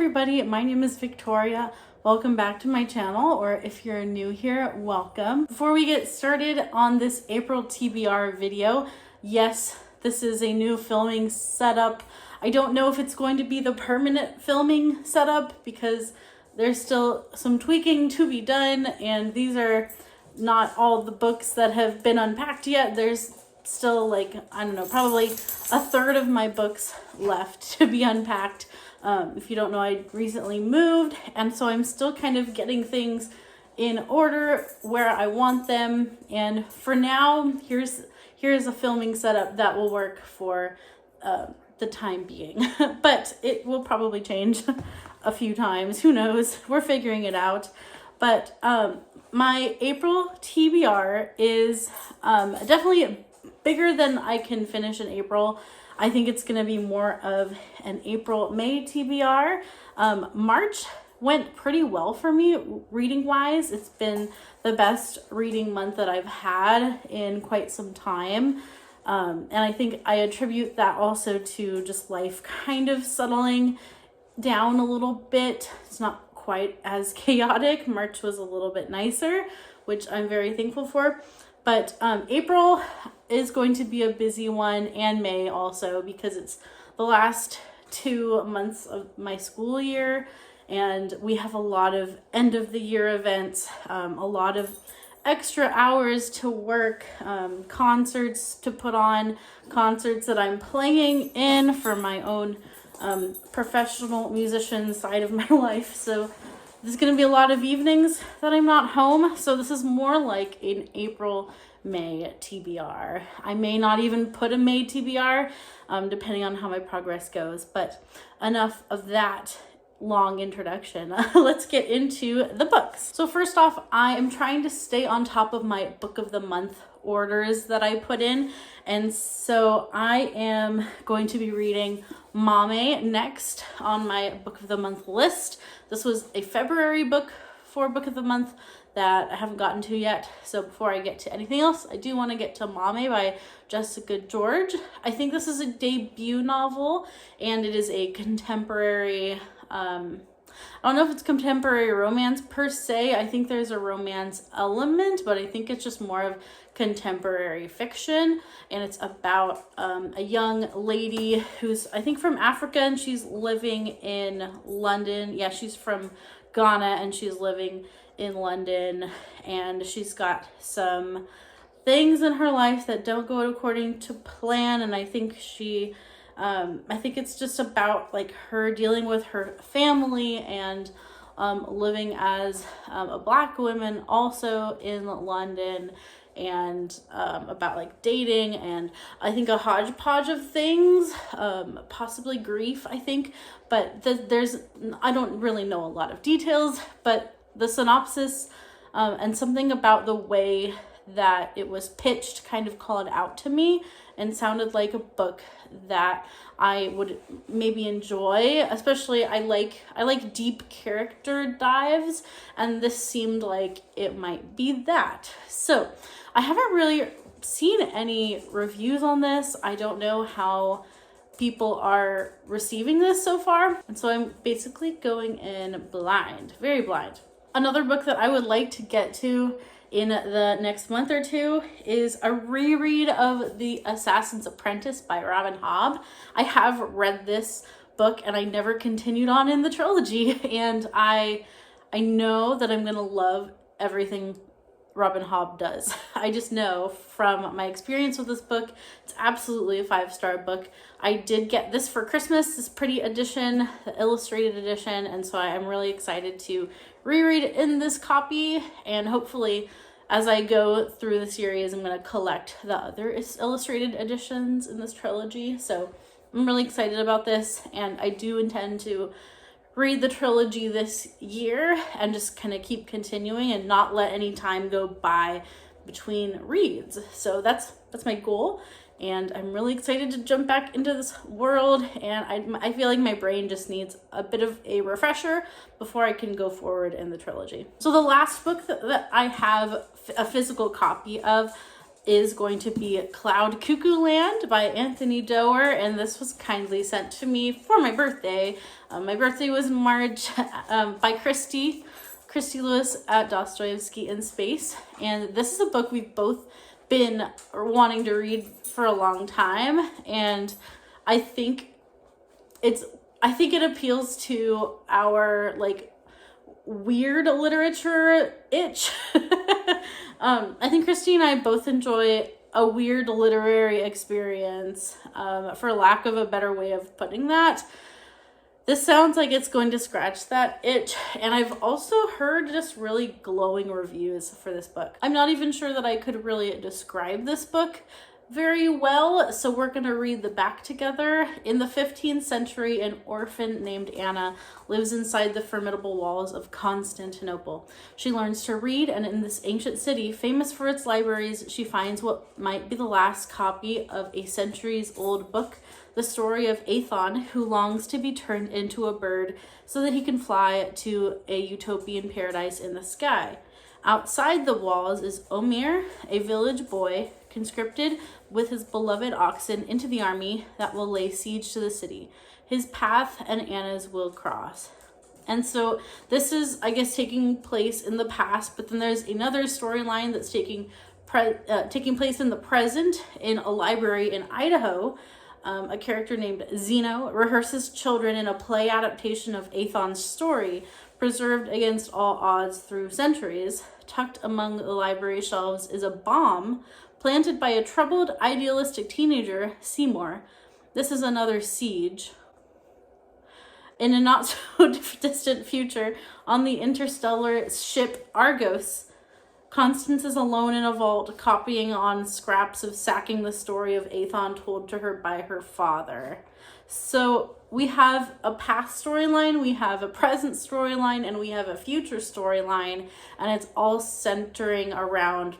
everybody, my name is Victoria. Welcome back to my channel, or if you're new here, welcome. Before we get started on this April TBR video, yes, this is a new filming setup. I don't know if it's going to be the permanent filming setup because there's still some tweaking to be done, and these are not all the books that have been unpacked yet. There's still probably a third of my books left to be unpacked. If you don't know, I recently moved, and so I'm still kind of getting things in order where I want them. And for now, here's a filming setup that will work for the time being. But it will probably change a few times. Who knows? We're figuring it out. But my April TBR is definitely bigger than I can finish in April. I think it's going to be more of an April-May TBR. March went pretty well for me reading-wise. It's been the best reading month that I've had in quite some time. And I think I attribute that also to just life kind of settling down a little bit. It's not quite as chaotic. March was a little bit nicer, which I'm very thankful for. But April is going to be a busy one, and May also, because it's the last 2 months of my school year, and we have a lot of end of the year events, a lot of extra hours to work, concerts to put on, concerts that I'm playing in for my own professional musician side of my life. So there's going to be a lot of evenings that I'm not home. So this is more like an April-May TBR. I may not even put a May TBR, depending on how my progress goes. But enough of that long introduction. Let's get into the books. So first off, I am trying to stay on top of my book of the month orders that I put in, and so I am going to be reading Mame next on my book of the month list. This was a February book for book of the month that I haven't gotten to yet, so before I get to anything else, I do want to get to Mame by Jessica George. I think this is a debut novel, and it is a contemporary I don't know if it's contemporary romance per se. I think there's a romance element, but I think it's just more of contemporary fiction. And it's about a young lady who's, I think, from Africa, and she's living in London. Yeah, she's from Ghana, and she's living in London, and she's got some things in her life that don't go according to plan. And I think I think it's just about like her dealing with her family and living as a Black woman also in London, and about like dating, and I think a hodgepodge of things, possibly grief, I think, but I don't really know a lot of details, but the synopsis and something about the way that it was pitched kind of called out to me and sounded like a book that I would maybe enjoy. Especially I like deep character dives, and this seemed like it might be that. So I haven't really seen any reviews on this. I don't know how people are receiving this so far, and so I'm basically going in blind, very blind. Another book that I would like to get to in the next month or two is a reread of The Assassin's Apprentice by Robin Hobb. I have read this book and I never continued on in the trilogy, and I know that I'm gonna love everything Robin Hobb does. I just know from my experience with this book, it's absolutely a 5-star book. I did get this for Christmas, this pretty edition, the illustrated edition, and so I'm really excited to reread it in this copy, and hopefully as I go through the series, I'm going to collect the other illustrated editions in this trilogy. So I'm really excited about this, and I do intend to read the trilogy this year and just kind of keep continuing and not let any time go by between reads. So that's my goal, and I'm really excited to jump back into this world, and I feel like my brain just needs a bit of a refresher before I can go forward in the trilogy. So the last book that I have a physical copy of is going to be CloudCuckoo Land by Anthony Doerr, and this was kindly sent to me for my birthday. My birthday was in March, by Christy Lewis at Dostoevsky in Space, and this is a book we've both been wanting to read for a long time, and I think it appeals to our like weird literature itch. I think Christy and I both enjoy a weird literary experience, for lack of a better way of putting that. This sounds like it's going to scratch that itch, and I've also heard just really glowing reviews for this book. I'm not even sure that I could really describe this book very well, so we're going to read the back together. In the 15th century, an orphan named Anna lives inside the formidable walls of Constantinople. She learns to read, and in this ancient city, famous for its libraries, she finds what might be the last copy of a centuries-old book, the story of Athon, who longs to be turned into a bird so that he can fly to a utopian paradise in the sky. Outside the walls is Omer, a village boy, conscripted with his beloved oxen into the army that will lay siege to the city. His path and Anna's will cross. And so this is, I guess, taking place in the past, but then there's another storyline that's taking place in the present in a library in Idaho. A character named Zeno rehearses children in a play adaptation of Athon's story, preserved against all odds through centuries. Tucked among the library shelves is a bomb planted by a troubled, idealistic teenager, Seymour. This is another siege. In a not so distant future, on the interstellar ship Argos, Constance is alone in a vault, copying on scraps of sacking the story of Athon told to her by her father. So we have a past storyline, we have a present storyline, and we have a future storyline, and it's all centering around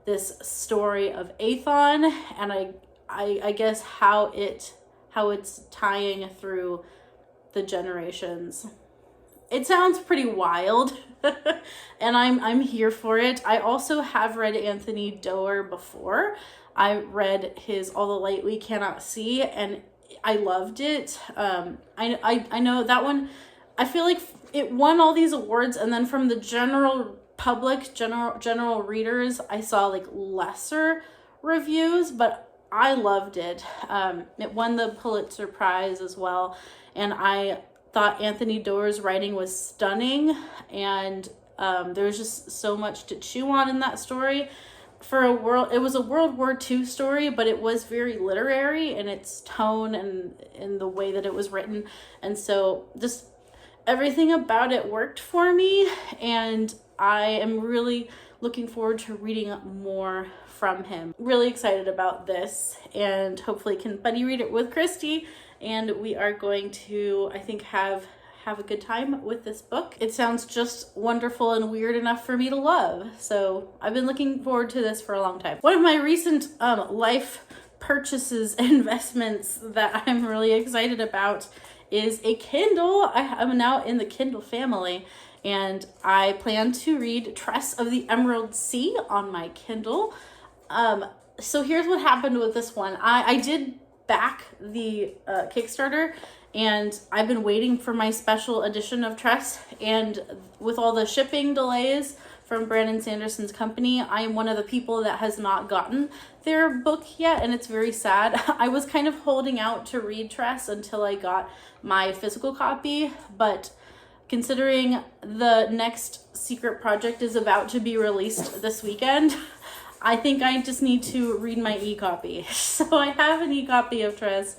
this story of Athon, and I guess how it's tying through the generations. It sounds pretty wild, and I'm here for it. I also have read Anthony Doerr before. I read his All the Light We Cannot See, and I loved it. I know that one, I feel like it won all these awards, and then from the general public, general readers, I saw like lesser reviews, but I loved it. It won the Pulitzer Prize as well, and I thought Anthony Doerr's writing was stunning, and there was just so much to chew on in that story. It was a World War II story, but it was very literary in its tone and in the way that it was written, and so just everything about it worked for me, and I am really looking forward to reading more from him. Really excited about this, and hopefully can buddy read it with Christy, and we are going to, I think, have a good time with this book. It sounds just wonderful and weird enough for me to love, so I've been looking forward to this for a long time. One of my recent life purchases, investments that I'm really excited about is a Kindle. I'm now in the Kindle family, and I plan to read Tress of the Emerald Sea on my Kindle. So here's what happened with this one. I did back the Kickstarter, and I've been waiting for my special edition of Tress, and with all the shipping delays from Brandon Sanderson's company, I am one of the people that has not gotten their book yet, and it's very sad. I was kind of holding out to read Tress until I got my physical copy, but considering the next secret project is about to be released this weekend, I think I just need to read my e-copy. So I have an e-copy of Tress.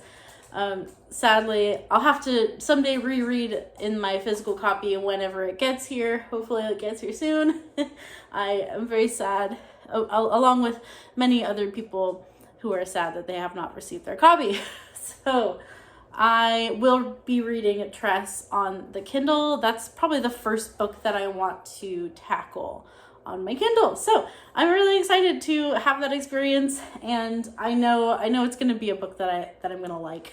Sadly, I'll have to someday reread in my physical copy whenever it gets here. Hopefully it gets here soon. I am very sad, along with many other people who are sad that they have not received their copy. So I will be reading Tress on the Kindle. That's probably the first book that I want to tackle on my Kindle. So I'm really excited to have that experience, and I know it's going to be a book that I'm going to like.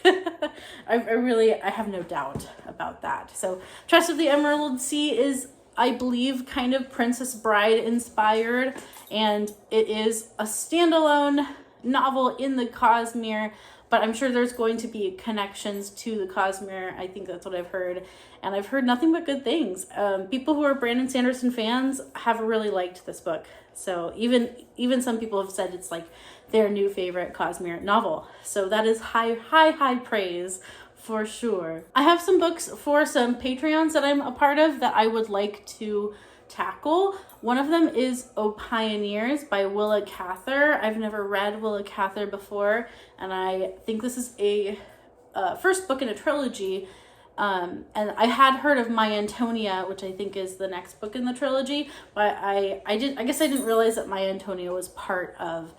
I have no doubt about that. So Tress of the Emerald Sea is I believe, kind of Princess Bride inspired, and it is a standalone novel in the Cosmere, but I'm sure there's going to be connections to the Cosmere. I think that's what I've heard, and I've heard nothing but good things. People who are Brandon Sanderson fans have really liked this book, so even some people have said it's like their new favorite Cosmere novel. So that is high praise for sure. I have some books for some Patreons that I'm a part of that I would like to tackle. One of them is O Pioneers by Willa Cather. I've never read Willa Cather before, and I think this is a first book in a trilogy. And I had heard of My Antonia, which I think is the next book in the trilogy, but I guess I didn't realize that My Antonia was part of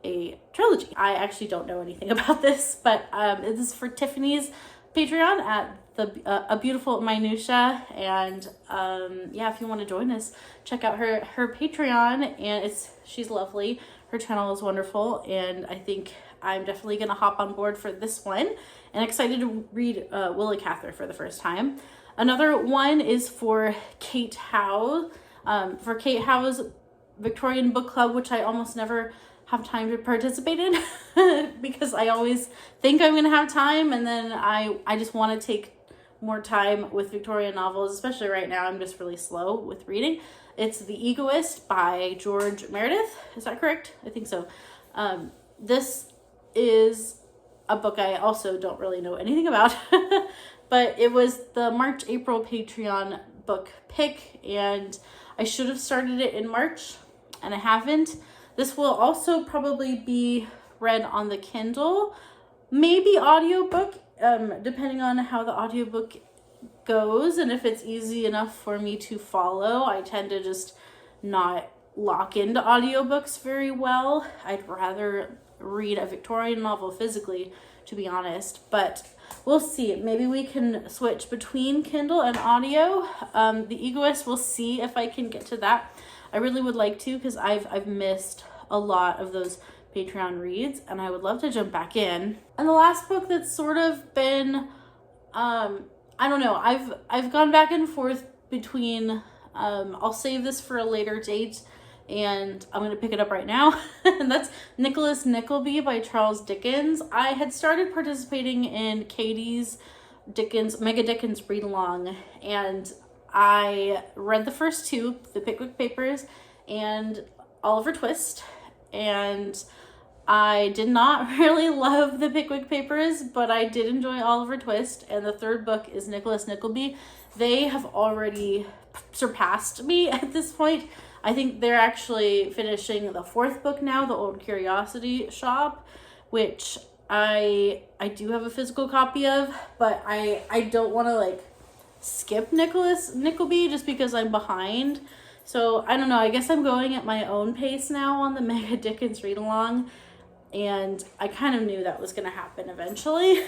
a trilogy. I actually don't know anything about this, but this is for Tiffany's Patreon at A Beautiful Minutia, and yeah, if you want to join us, check out her Patreon, and she's lovely. Her channel is wonderful, and I think I'm definitely gonna hop on board for this one, and excited to read Willa Cather for the first time. Another one is for Kate Howe, for Kate Howe's Victorian Book Club, which I almost never have time to participate in because I always think I'm gonna have time, and then I just want to take more time with Victorian novels, especially right now. I'm just really slow with reading. It's The Egoist by George Meredith. Is that correct? I think so. This is a book I also don't really know anything about, but it was the March-April Patreon book pick, and I should have started it in March, and I haven't. This will also probably be read on the Kindle, maybe audiobook, depending on how the audiobook goes and if it's easy enough for me to follow. I tend to just not lock into audiobooks very well. I'd rather read a Victorian novel physically, to be honest, but we'll see. Maybe we can switch between Kindle and audio. The Egoist, we'll see if I can get to that. I really would like to, because I've missed a lot of those Patreon reads, and I would love to jump back in. And the last book that's sort of been, I don't know, I've gone back and forth between, I'll save this for a later date, and I'm going to pick it up right now. And that's Nicholas Nickleby by Charles Dickens. I had started participating in Katie's Mega Dickens read along, and I read the first two, The Pickwick Papers and Oliver Twist, and I did not really love The Pickwick Papers, but I did enjoy Oliver Twist, and the third book is Nicholas Nickleby. They have already surpassed me at this point. I think they're actually finishing the fourth book now, The Old Curiosity Shop, which I do have a physical copy of, but I don't want to like skip Nicholas Nickleby just because I'm behind. So I don't know, I guess I'm going at my own pace now on the Mega Dickens read along, and I kind of knew that was going to happen eventually.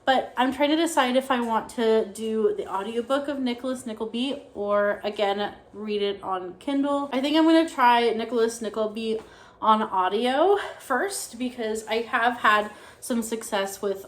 But I'm trying to decide if I want to do the audiobook of Nicholas Nickleby or again read it on Kindle. I think I'm going to try Nicholas Nickleby on audio first, because I have had some success with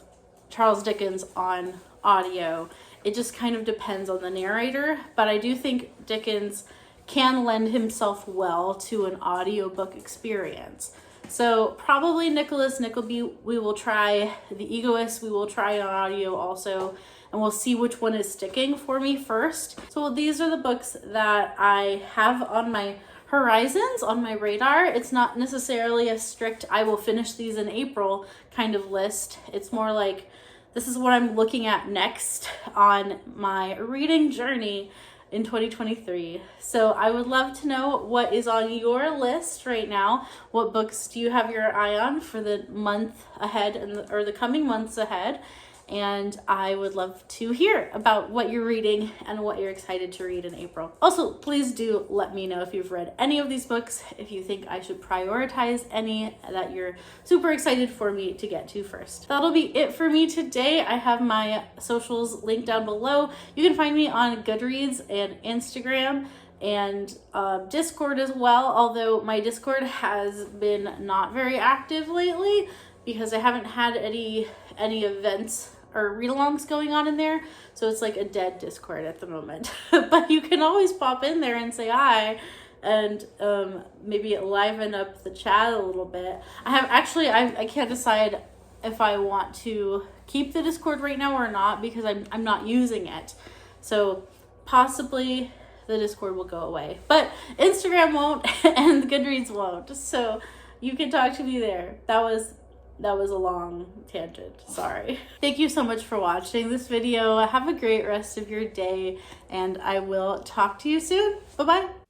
Charles Dickens on audio. It just kind of depends on the narrator, but I do think Dickens can lend himself well to an audiobook experience. So probably Nicholas Nickleby we will try, The Egoist we will try on audio also, and we'll see which one is sticking for me first. So these are the books that I have on my horizons, on my radar. It's not necessarily a strict, I will finish these in April kind of list. It's more like, this is what I'm looking at next on my reading journey in 2023. So I would love to know what is on your list right now. What books do you have your eye on for the month ahead or the coming months ahead? And I would love to hear about what you're reading and what you're excited to read in April. Also, please do let me know if you've read any of these books, if you think I should prioritize any that you're super excited for me to get to first. That'll be it for me today. I have my socials linked down below. You can find me on Goodreads and Instagram and Discord as well, although my Discord has been not very active lately because I haven't had any events or read-alongs going on in there. So it's like a dead Discord at the moment. But you can always pop in there and say hi and maybe liven up the chat a little bit. I can't decide if I want to keep the Discord right now or not because I'm not using it. So possibly the Discord will go away, but Instagram won't and Goodreads won't. So you can talk to me there. That was a long tangent. Sorry. Thank you so much for watching this video. Have a great rest of your day, and I will talk to you soon. Bye-bye.